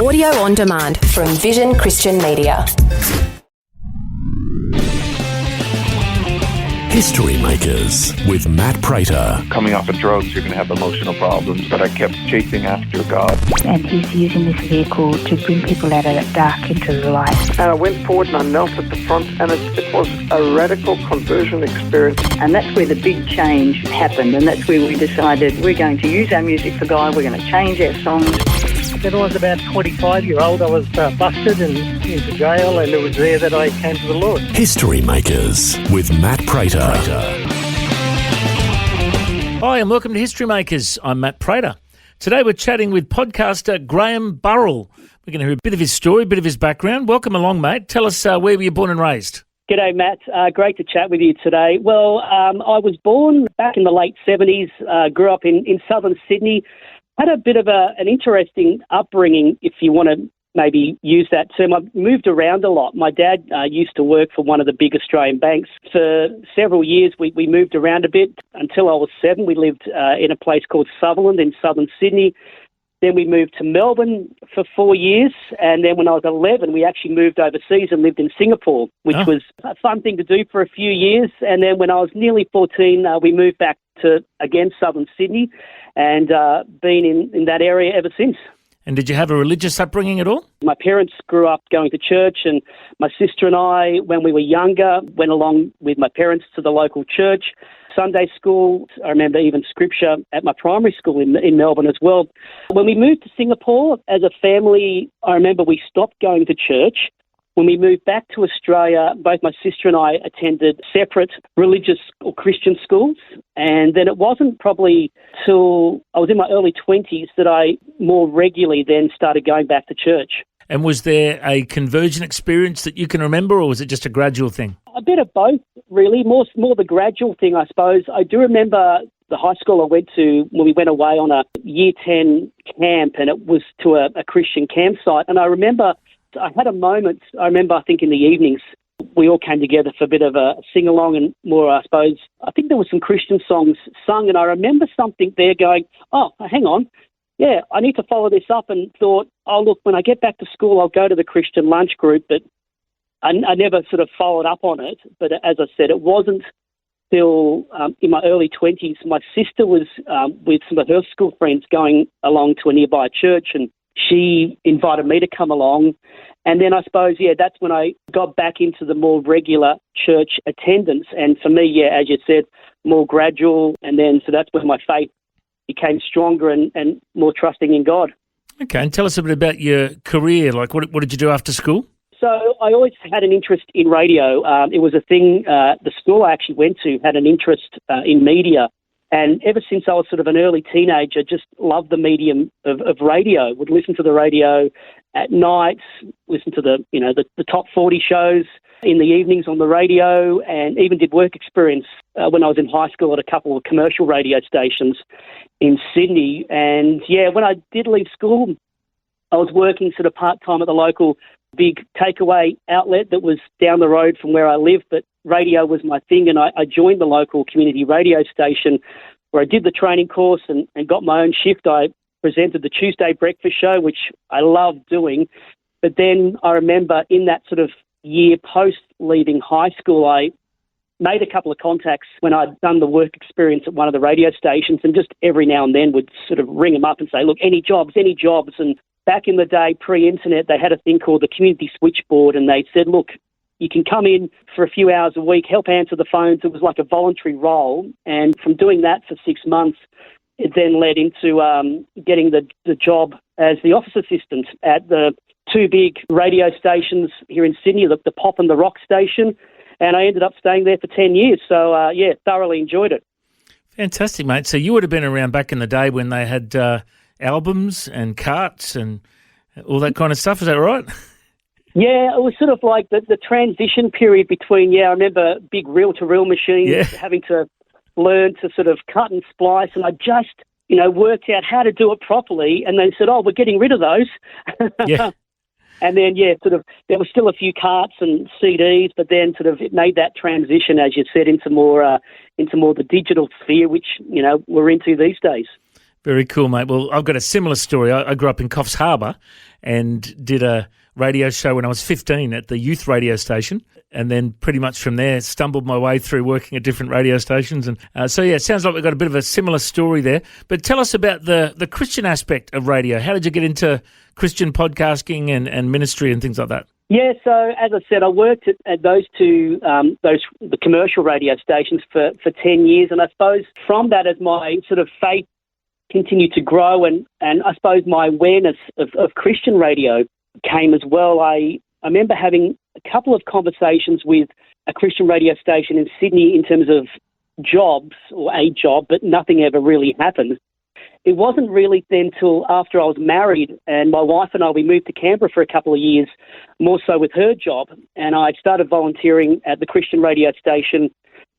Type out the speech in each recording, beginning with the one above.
Audio on demand from Vision Christian Media. History Makers with Matt Prater. Coming off of drugs, you're going to have emotional problems, but I kept chasing after God. And he's using this vehicle to bring people out of the dark into the light. And I went forward and I knelt at the front, and it was a radical conversion experience. And that's where the big change happened, and that's where we decided we're going to use our music for God, we're going to change our songs. When I was about 25-year-old, I was busted and into jail, and it was there that I came to the Lord. History Makers with Matt Prater. Hi, and welcome to History Makers. I'm Matt Prater. Today we're chatting with podcaster Graeme Burrill. We're going to hear a bit of his story, a bit of his background. Welcome along, mate. Tell us where were you born and raised? G'day, Matt. Great to chat with you today. Well, I was born back in the late 70s, grew up in southern Sydney. Had a bit of an interesting upbringing, if you want to maybe use that term. I moved around a lot. My dad used to work for one of the big Australian banks. For several years, we moved around a bit. Until I was 7, we lived in a place called Sutherland in southern Sydney. Then we moved to Melbourne for 4 years. And then when I was 11, we actually moved overseas and lived in Singapore, which was a fun thing to do for a few years. And then when I was nearly 14, we moved back to, again, southern Sydney, and been in that area ever since. And did you have a religious upbringing at all? My parents grew up going to church, and my sister and I, when we were younger, went along with my parents to the local church. Sunday school, I remember even scripture at my primary school in Melbourne as well. When we moved to Singapore as a family, I remember we stopped going to church. When we moved back to Australia, both my sister and I attended separate religious or Christian schools. And then it wasn't probably till I was in my early 20s that I more regularly then started going back to church. And was there a conversion experience that you can remember, or was it just a gradual thing? A bit of both, really. More the gradual thing, I suppose. I do remember the high school I went to when we went away on a Year 10 camp, and it was to a Christian campsite. And I remember I had a moment, I think in the evenings, we all came together for a bit of a sing-along and more, I suppose, I think there were some Christian songs sung, and I remember something there going, oh, hang on, yeah, I need to follow this up, and thought, oh, look, when I get back to school, I'll go to the Christian lunch group, but I never sort of followed up on it. But as I said, it wasn't till in my early 20s, my sister was with some of her school friends going along to a nearby church, and she invited me to come along. And then I suppose, that's when I got back into the more regular church attendance. And for me, as you said, more gradual. And then so that's when my faith became stronger and more trusting in God. Okay, and tell us a bit about your career. Like, what did you do after school? So I always had an interest in radio. It was a thing, the school I actually went to had an interest in media. And ever since I was sort of an early teenager, just loved the medium of radio. Would listen to the radio at night, listen to the top 40 shows in the evenings on the radio, and even did work experience when I was in high school at a couple of commercial radio stations in Sydney. And when I did leave school, I was working sort of part-time at the local big takeaway outlet that was down the road from where I lived, but radio was my thing, and I joined the local community radio station where I did the training course and got my own shift. I presented the Tuesday breakfast show, which I loved doing. But then I remember in that sort of year post leaving high school, I made a couple of contacts when I'd done the work experience at one of the radio stations, and just every now and then would sort of ring them up and say, look, any jobs? And back in the day, pre-internet, they had a thing called the community switchboard, and they said, look, you can come in for a few hours a week, help answer the phones. It was like a voluntary role. And from doing that for 6 months, it then led into getting the job as the office assistant at the two big radio stations here in Sydney, the Pop and the Rock station. And I ended up staying there for 10 years. So, thoroughly enjoyed it. Fantastic, mate. So you would have been around back in the day when they had albums and carts and all that kind of stuff. Is that right? Yeah, it was sort of like the transition period between, I remember big reel-to-reel machines, having to learn to sort of cut and splice, and I just, worked out how to do it properly, and they said, oh, we're getting rid of those. Yeah. And then, sort of, there were still a few carts and CDs, but then sort of it made that transition, as you said, into more the digital sphere, which, we're into these days. Very cool, mate. Well, I've got a similar story. I grew up in Coffs Harbour and did a radio show when I was 15 at the youth radio station, and then pretty much from there stumbled my way through working at different radio stations. And it sounds like we've got a bit of a similar story there. But tell us about the Christian aspect of radio. How did you get into Christian podcasting and ministry and things like that? Yeah, so as I said, I worked at those two, the commercial radio stations for 10 years, and I suppose from that, as my sort of faith continued to grow, and I suppose my awareness of Christian radio came as well. I remember having a couple of conversations with a Christian radio station in Sydney in terms of jobs, or a job, but nothing ever really happened. It wasn't really then till after I was married and my wife and I, we moved to Canberra for a couple of years, more so with her job, and I started volunteering at the Christian radio station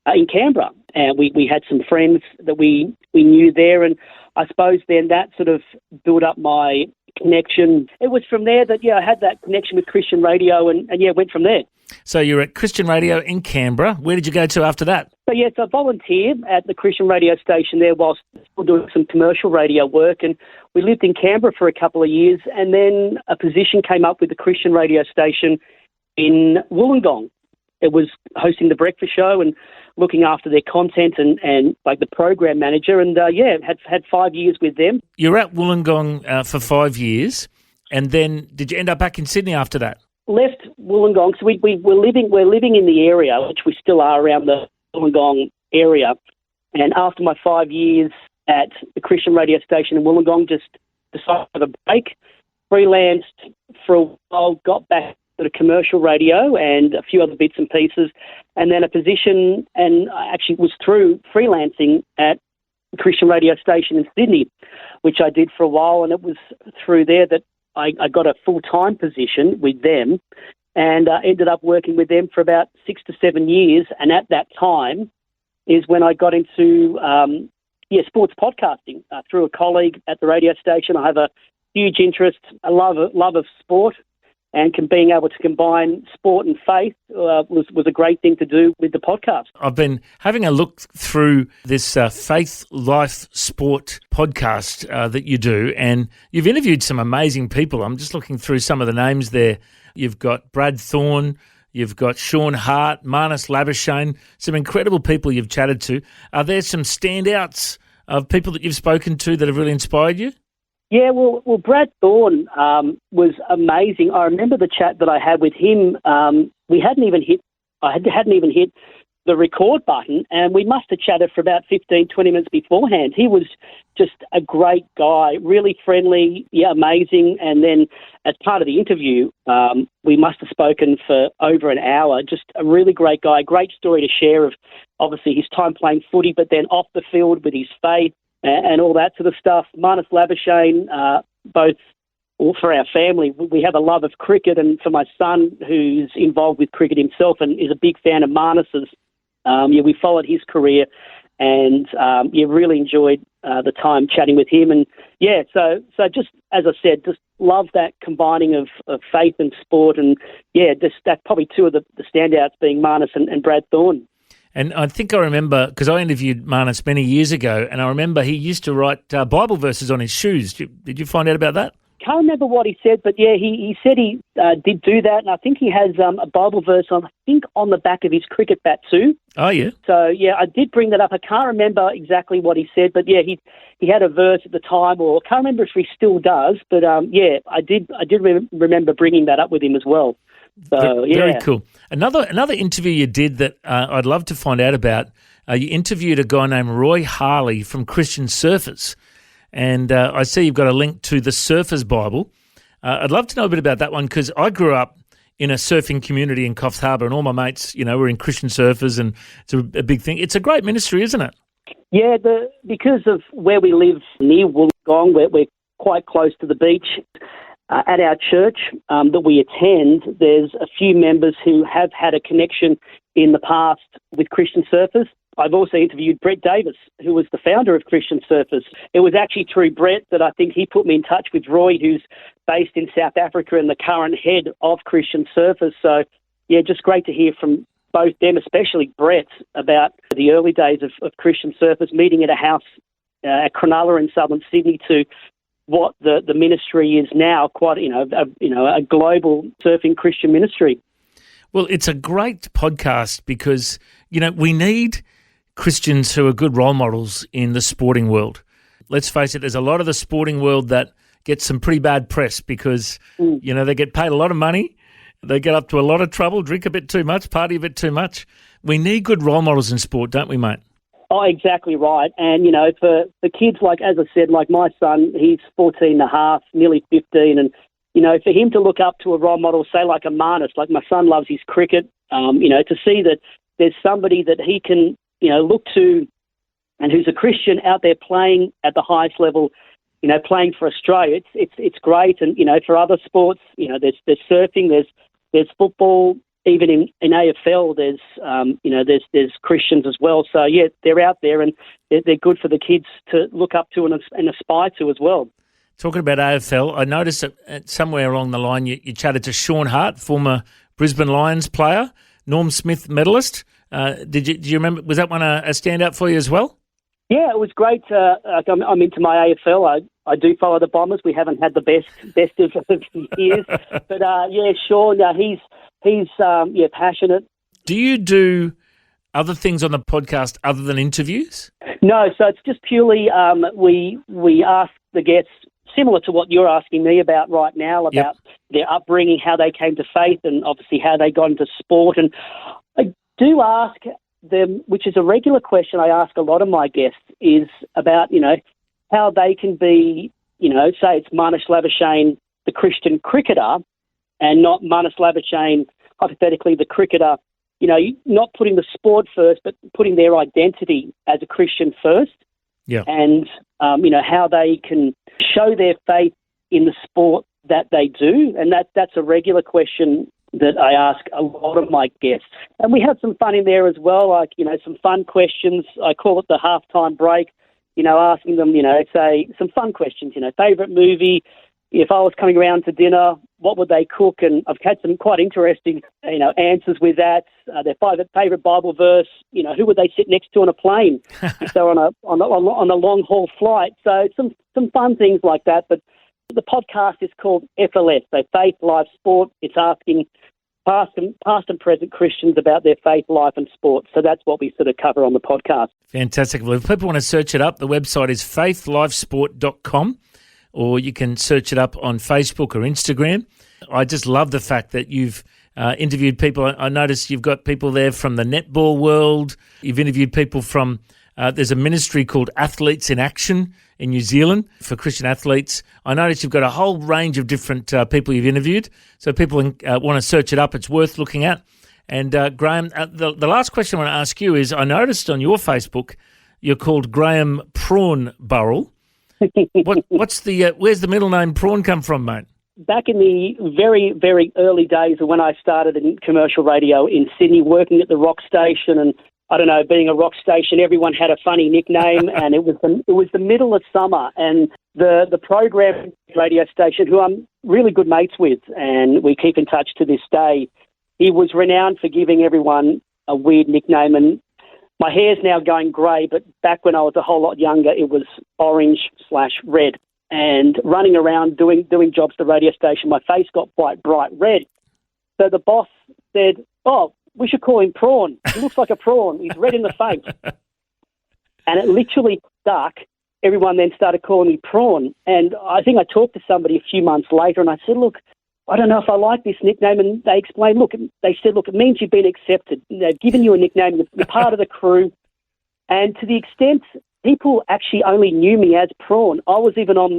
in Canberra. And we had some friends that we knew there, and I suppose then that sort of built up my connection. It was from there that, I had that connection with Christian radio and went from there. So you're at Christian Radio in Canberra. Where did you go to after that? So, yes, I volunteered at the Christian radio station there whilst still doing some commercial radio work, and we lived in Canberra for a couple of years, and then a position came up with the Christian radio station in Wollongong. It was hosting the breakfast show and looking after their content and like the program manager, and had 5 years with them. You're at Wollongong for 5 years, and then did you end up back in Sydney after that? Left Wollongong, so we're living in the area, which we still are around the Wollongong area. And after my 5 years at the Christian radio station in Wollongong, just decided to have a break, freelanced for a while, got back to the commercial radio and a few other bits and pieces, and then a position, and I actually was through freelancing at the Christian radio station in Sydney, which I did for a while, and it was through there that I got a full-time position with them, and ended up working with them for about 6 to 7 years. And at that time is when I got into sports podcasting through a colleague at the radio station. I have a huge interest, a love of sport, and being able to combine sport and faith was a great thing to do with the podcast. I've been having a look through this Faith Life Sport podcast that you do, and you've interviewed some amazing people. I'm just looking through some of the names there. You've got Brad Thorne, you've got Sean Hart, Marnus Labuschagne, some incredible people you've chatted to. Are there some standouts of people that you've spoken to that have really inspired you? Yeah, well, Brad Thorne was amazing. I remember the chat that I had with him. I hadn't even hit the record button, and we must have chatted for about 15, 20 minutes beforehand. He was just a great guy, really friendly, amazing. And then as part of the interview, we must have spoken for over an hour. Just a really great guy, great story to share of obviously his time playing footy, but then off the field with his faith and all that sort of stuff. Marnus Labuschagne, both for our family, we have a love of cricket, and for my son, who's involved with cricket himself and is a big fan of Marnus's, we followed his career and really enjoyed the time chatting with him. And so just as I said, just love that combining of faith and sport, and that's probably two of the standouts being Marnus and Brad Thorne. And I think I remember, because I interviewed Marnus many years ago, and I remember he used to write Bible verses on his shoes. Did you find out about that? Can't remember what he said, but he said he did do that, and I think he has a Bible verse on the back of his cricket bat too. Oh yeah. So I did bring that up. I can't remember exactly what he said, but he had a verse at the time, or I can't remember if he still does. But I did remember bringing that up with him as well. So very cool. Another interview you did that I'd love to find out about. You interviewed a guy named Roy Harley from Christian Surfers. And I see you've got a link to the Surfers Bible. I'd love to know a bit about that one, because I grew up in a surfing community in Coffs Harbour, and all my mates, were in Christian Surfers, and it's a big thing. It's a great ministry, isn't it? Yeah, because of where we live near Wollongong, we're quite close to the beach. At our church that we attend, there's a few members who have had a connection in the past with Christian Surfers. I've also interviewed Brett Davis, who was the founder of Christian Surfers. It was actually through Brett that I think he put me in touch with Roy, who's based in South Africa and the current head of Christian Surfers. So, just great to hear from both them, especially Brett, about the early days of Christian Surfers, meeting at a house at Cronulla in southern Sydney to what the ministry is now, quite a global surfing Christian ministry. Well, it's a great podcast because, we need Christians who are good role models in the sporting world. Let's face it, there's a lot of the sporting world that gets some pretty bad press because, they get paid a lot of money, they get up to a lot of trouble, drink a bit too much, party a bit too much. We need good role models in sport, don't we, mate? Oh, exactly right. And, for kids, like, as I said, like my son, he's 14 and a half, nearly 15. And, for him to look up to a role model, say like a Marnus, like my son loves his cricket, to see that there's somebody that he can, look to and who's a Christian out there playing at the highest level, playing for Australia, it's great. And, for other sports, there's surfing, there's football. Even in AFL, there's Christians as well. So, yeah, they're out there and they're good for the kids to look up to and aspire to as well. Talking about AFL, I noticed that somewhere along the line you chatted to Sean Hart, former Brisbane Lions player, Norm Smith medalist. Do you remember, was that one a standout for you as well? Yeah, it was great. I'm into my AFL. I do follow the Bombers. We haven't had the best of years. But, Sean, he's passionate. Do you do other things on the podcast other than interviews? No, so it's just purely we ask the guests, similar to what you're asking me about right now, about their upbringing, how they came to faith, and obviously how they got into sport. And I do ask them, which is a regular question I ask a lot of my guests, is about, how they can be, say it's Marnus Labuschagne, the Christian cricketer, and not Marnus Labuschagne, hypothetically, the cricketer, not putting the sport first, but putting their identity as a Christian first. Yeah. And, how they can show their faith in the sport that they do. And that's a regular question that I ask a lot of my guests. And we have some fun in there as well, like, some fun questions. I call it the halftime break, asking them, say some fun questions, favourite movie. If I was coming around to dinner, what would they cook? And I've had some quite interesting, answers with that. Their favourite Bible verse. Who would they sit next to on a plane if they're on a long haul flight? So some fun things like that. But the podcast is called FLS, so Faith, Life, Sport. It's asking past and present Christians about their faith, life, and sport. So that's what we sort of cover on the podcast. Fantastic. Well, if people want to search it up, the website is faithlifesport.com. or you can search it up on Facebook or Instagram. I just love the fact that you've interviewed people. I noticed you've got people there from the netball world. You've interviewed people from, there's a ministry called Athletes in Action in New Zealand for Christian athletes. I noticed you've got a whole range of different people you've interviewed. So people want to search it up. It's worth looking at. And Graeme, the last question I want to ask you is, I noticed on your Facebook you're called Graeme Burrill. What's the where's the middle name Prawn come from, mate? Back in the very, very early days of when I started in commercial radio in Sydney, working at the rock station, and I don't know, being a rock station, everyone had a funny nickname, and it was the middle of summer, and the program radio station, who I'm really good mates with, and we keep in touch to this day, he was renowned for giving everyone a weird nickname, and my hair's now going grey, but back when I was a whole lot younger, it was orange/red. And running around doing jobs at the radio station, my face got quite bright red. So the boss said, "Oh, we should call him Prawn. He looks like a prawn. He's red in the face." And it literally stuck. Everyone then started calling me Prawn. And I think I talked to somebody a few months later, and I said, "Look, I don't know if I like this nickname." And they explained, they said, it means you've been accepted. They've given you a nickname. You're part of the crew. And to the extent people actually only knew me as Prawn, I was even on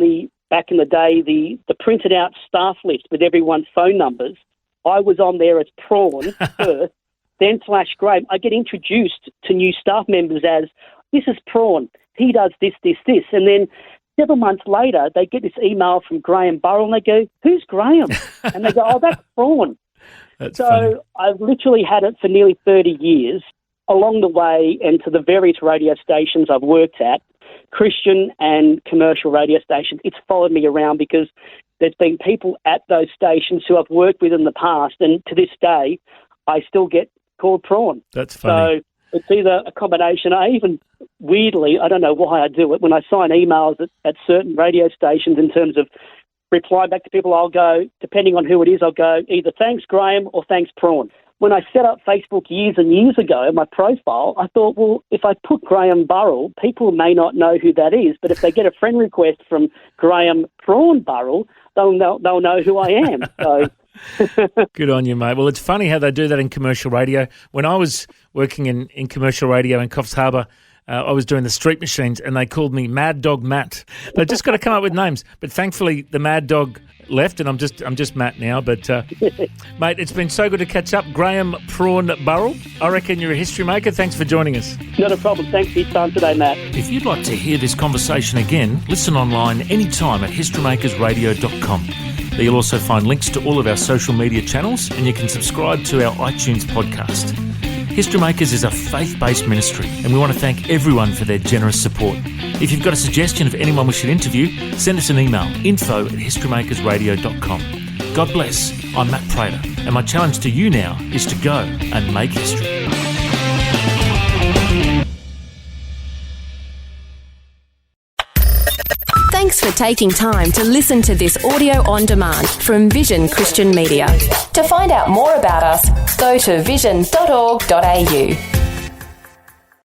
back in the day, the printed out staff list with everyone's phone numbers. I was on there as Prawn first, then /Graeme. I get introduced to new staff members as, "This is Prawn. He does this, this, this." And then several months later, they get this email from Graeme Burrill, and they go, "Who's Graeme?" And they go, "Oh, that's Prawn." That's so funny. I've literally had it for nearly 30 years. Along the way, and to the various radio stations I've worked at, Christian and commercial radio stations, it's followed me around because there's been people at those stations who I've worked with in the past, and to this day, I still get called Prawn. That's funny. So It's either a combination. I even, weirdly, I don't know why I do it, when I sign emails at certain radio stations in terms of reply back to people, I'll go, depending on who it is, I'll go either thanks Graeme or thanks Prawn. When I set up Facebook years and years ago, my profile, I thought, well, if I put Graeme Burrill, people may not know who that is, but if they get a friend request from Graeme Prawn Burrill, they'll know who I am. So. Good on you, mate. Well, it's funny how they do that in commercial radio. When I was working in commercial radio in Coffs Harbour, I was doing the street machines and they called me Mad Dog Matt. They've just got to come up with names. But thankfully, the Mad Dog left and I'm just Matt now. But, mate, it's been so good to catch up. Graeme Prawn Burrill, I reckon you're a history maker. Thanks for joining us. Not a problem. Thanks for your time today, Matt. If you'd like to hear this conversation again, listen online anytime at historymakersradio.com. There you'll also find links to all of our social media channels and you can subscribe to our iTunes podcast. History Makers is a faith-based ministry and we want to thank everyone for their generous support. If you've got a suggestion of anyone we should interview, send us an email, info@historymakersradio.com. God bless. I'm Matt Prater and my challenge to you now is to go and make history. Thanks for taking time to listen to this audio on demand from Vision Christian Media. To find out more about us, go to vision.org.au.